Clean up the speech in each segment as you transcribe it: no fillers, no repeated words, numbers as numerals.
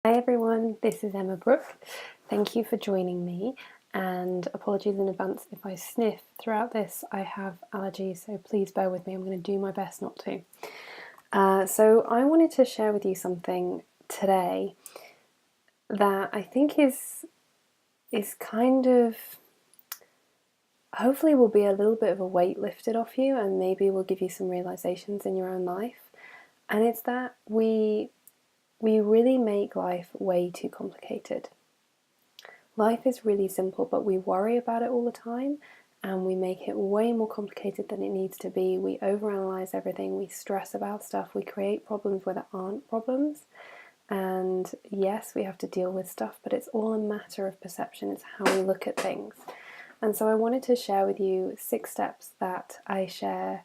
Hi everyone, this is Emma Brooke. Thank you for joining me, and apologies in advance if I sniff throughout this. I have allergies, so please bear with me. I'm going to do my best not to. So I wanted to share with you something today that I think is kind of, hopefully will be a little bit of a weight lifted off you, and maybe will give you some realizations in your own life. And it's that we really make life way too complicated. Life is really simple, but we worry about it all the time and we make it way more complicated than it needs to be. We overanalyze everything, we stress about stuff, we create problems where there aren't problems. And yes, we have to deal with stuff, but it's all a matter of perception. It's how we look at things. And so I wanted to share with you 6 steps that I share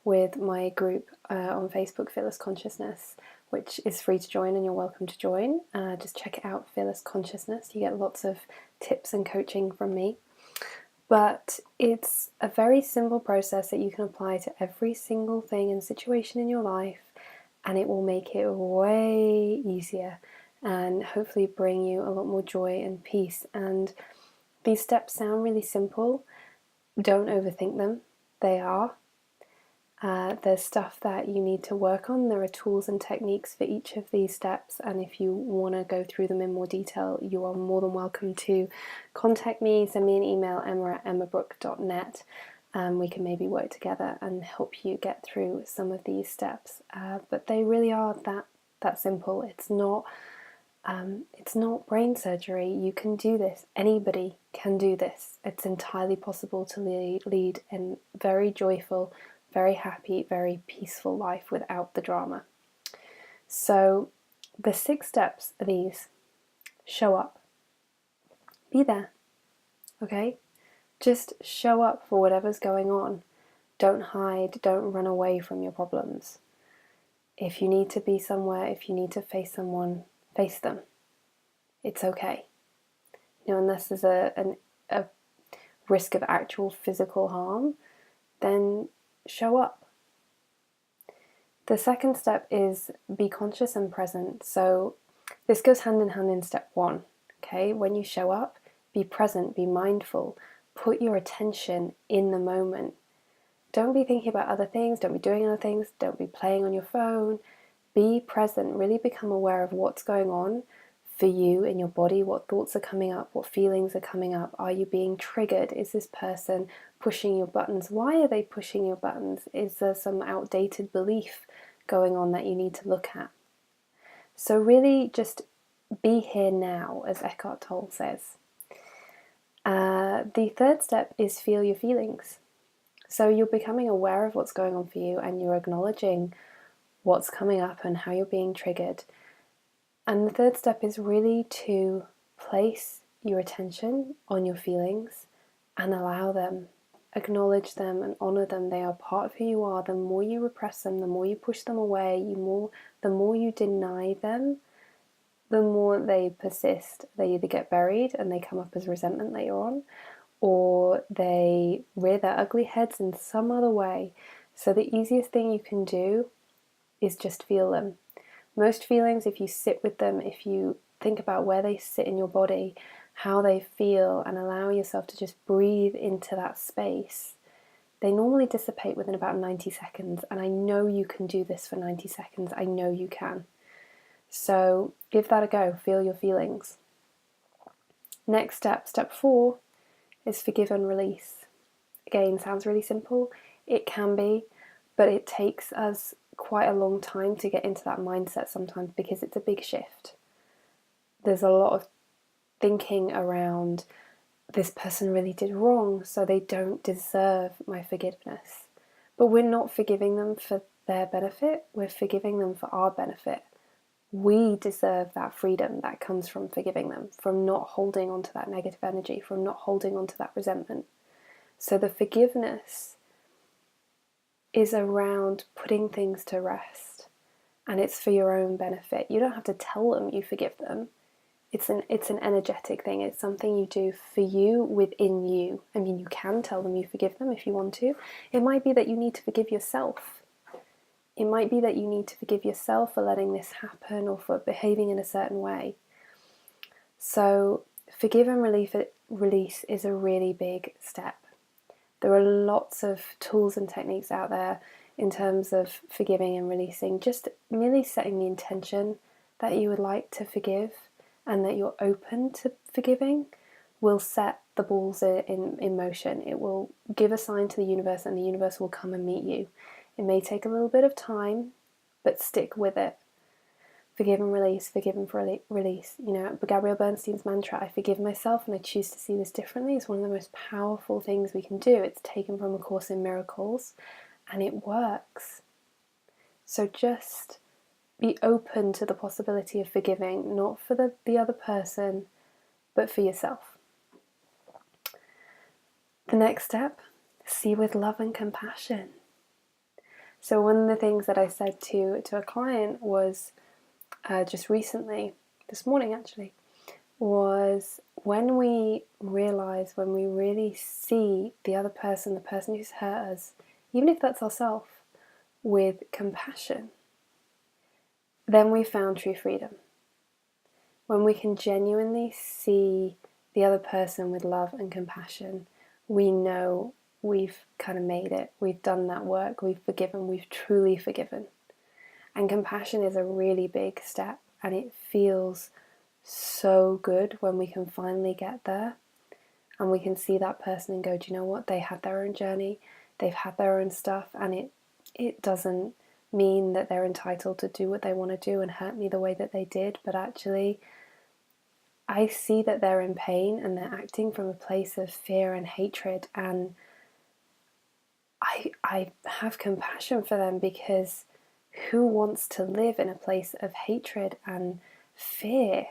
with my group on Facebook, Fearless Consciousness, which is free to join and you're welcome to join. Just check it out, Fearless Consciousness. You get lots of tips and coaching from me. But it's a very simple process that you can apply to every single thing and situation in your life, and it will make it way easier and hopefully bring you a lot more joy and peace. And these steps sound really simple. Don't overthink them. They are. There's stuff that you need to work on. There are tools and techniques for each of these steps, and if you want to go through them in more detail, you are more than welcome to contact me, send me an email, emma@emmabrooke.net. We can maybe work together and help you get through some of these steps. But they really are that simple. It's not brain surgery. You can do this. Anybody can do this. It's entirely possible to lead a very joyful, very happy, very peaceful life without the drama. So the 6 steps are these. Show up. Be there. Okay? Just show up for whatever's going on. Don't hide. Don't run away from your problems. If you need to be somewhere, if you need to face someone, face them. It's okay. Unless there's a risk of actual physical harm, then show up. The second step is be conscious and present. So this goes hand in hand in step 1. Okay, when you show up, be present, be mindful, put your attention in the moment. Don't be thinking about other things, don't be doing other things, don't be playing on your phone. Be present, really become aware of what's going on for you in your body, what thoughts are coming up, what feelings are coming up. Are you being triggered? Is this person pushing your buttons? Why are they pushing your buttons? Is there some outdated belief going on that you need to look at? So really just be here now, as Eckhart Tolle says. The third step is feel your feelings. So you're becoming aware of what's going on for you and you're acknowledging what's coming up and how you're being triggered. And the third step is really to place your attention on your feelings and allow them, acknowledge them and honor them. They are part of who you are. The more you repress them, the more you push them away, the more you deny them, the more they persist. They either get buried and they come up as resentment later on, or they rear their ugly heads in some other way. So the easiest thing you can do is just feel them. Most feelings, if you sit with them, if you think about where they sit in your body, how they feel, and allow yourself to just breathe into that space, they normally dissipate within about 90 seconds. And I know you can do this for 90 seconds. I know you can. So give that a go. Feel your feelings. Next step, step 4, is forgive and release. Again, sounds really simple. It can be, but it takes us quite a long time to get into that mindset sometimes because it's a big shift. There's a lot of thinking around, this person really did wrong, so they don't deserve my forgiveness. But we're not forgiving them for their benefit, we're forgiving them for our benefit. We deserve that freedom that comes from forgiving them, from not holding on to that negative energy, from not holding on to that resentment. So the forgiveness is around putting things to rest, and it's for your own benefit. You don't have to tell them you forgive them. It's an energetic thing. It's something you do for you, within you. I mean, you can tell them you forgive them if you want to. It might be that you need to forgive yourself It might be that you need to forgive yourself for letting this happen or for behaving in a certain way. So forgive and release is a really big step. There are lots of tools and techniques out there in terms of forgiving and releasing. Just merely setting the intention that you would like to forgive and that you're open to forgiving will set the balls in motion. It will give a sign to the universe, and the universe will come and meet you. It may take a little bit of time, but stick with it. Forgive and release, forgive and release. You know, Gabrielle Bernstein's mantra, I forgive myself and I choose to see this differently, is one of the most powerful things we can do. It's taken from A Course in Miracles, and it works. So just be open to the possibility of forgiving, not for the other person, but for yourself. The next step, see with love and compassion. So one of the things that I said to a client was just recently, this morning actually, was when we realize, when we really see the other person, the person who's hurt us, even if that's ourselves, with compassion, then we found true freedom. When we can genuinely see the other person with love and compassion, we know we've kind of made it. We've done that work. We've forgiven. We've truly forgiven. And compassion is a really big step, and it feels so good when we can finally get there and we can see that person and go, do you know what? They had their own journey. They've had their own stuff, and it doesn't mean that they're entitled to do what they want to do and hurt me the way that they did, but actually I see that they're in pain and they're acting from a place of fear and hatred, and I have compassion for them, because who wants to live in a place of hatred and fear?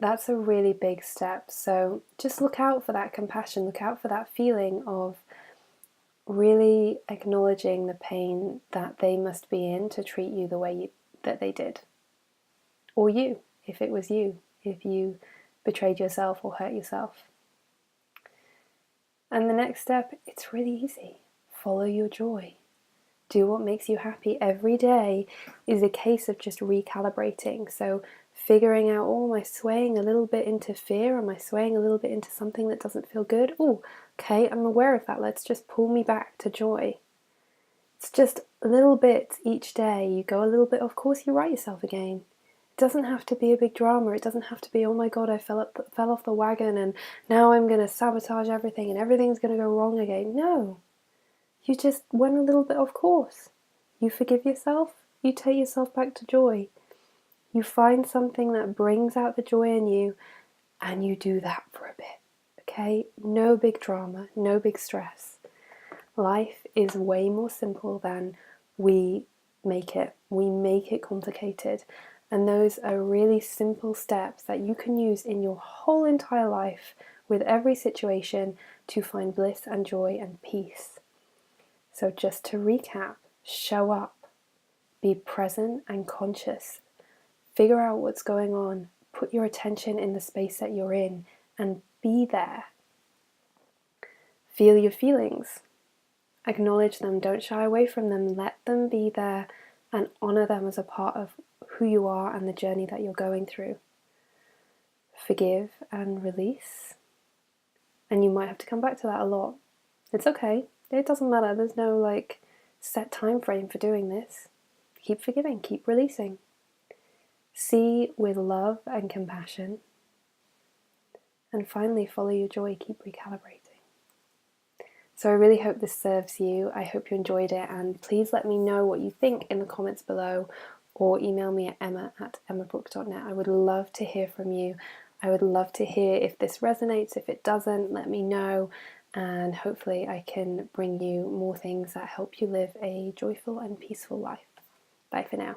That's a really big step. So just look out for that compassion, look out for that feeling of really acknowledging the pain that they must be in to treat you the way that they did. Or you, if it was you, if you betrayed yourself or hurt yourself. And the next step, it's really easy. Follow your joy. Do what makes you happy. Every day is a case of just recalibrating. So figuring out, oh, am I swaying a little bit into fear? Am I swaying a little bit into something that doesn't feel good? Oh, okay, I'm aware of that. Let's just pull me back to joy. It's just little bits each day. You go a little bit, of course you right yourself again. It doesn't have to be a big drama. It doesn't have to be, oh my God, I fell off the wagon and now I'm going to sabotage everything and everything's going to go wrong again. No. You just went a little bit off course. You forgive yourself. You take yourself back to joy. You find something that brings out the joy in you and you do that for a bit. Okay? No big drama. No big stress. Life is way more simple than we make it. We make it complicated. And those are really simple steps that you can use in your whole entire life with every situation to find bliss and joy and peace. So just to recap, show up, be present and conscious, figure out what's going on, put your attention in the space that you're in and be there. Feel your feelings, acknowledge them, don't shy away from them, let them be there and honor them as a part of who you are and the journey that you're going through. Forgive and release. And you might have to come back to that a lot. It's okay. It doesn't matter. There's no set time frame for doing this. Keep forgiving, keep releasing. See with love and compassion. And finally, follow your joy, keep recalibrating. So I really hope this serves you. I hope you enjoyed it, and please let me know what you think in the comments below, or email me at emma@emmabrook.net. I would love to hear from you. I would love to hear if this resonates. If it doesn't, let me know, and hopefully I can bring you more things that help you live a joyful and peaceful life. Bye for now.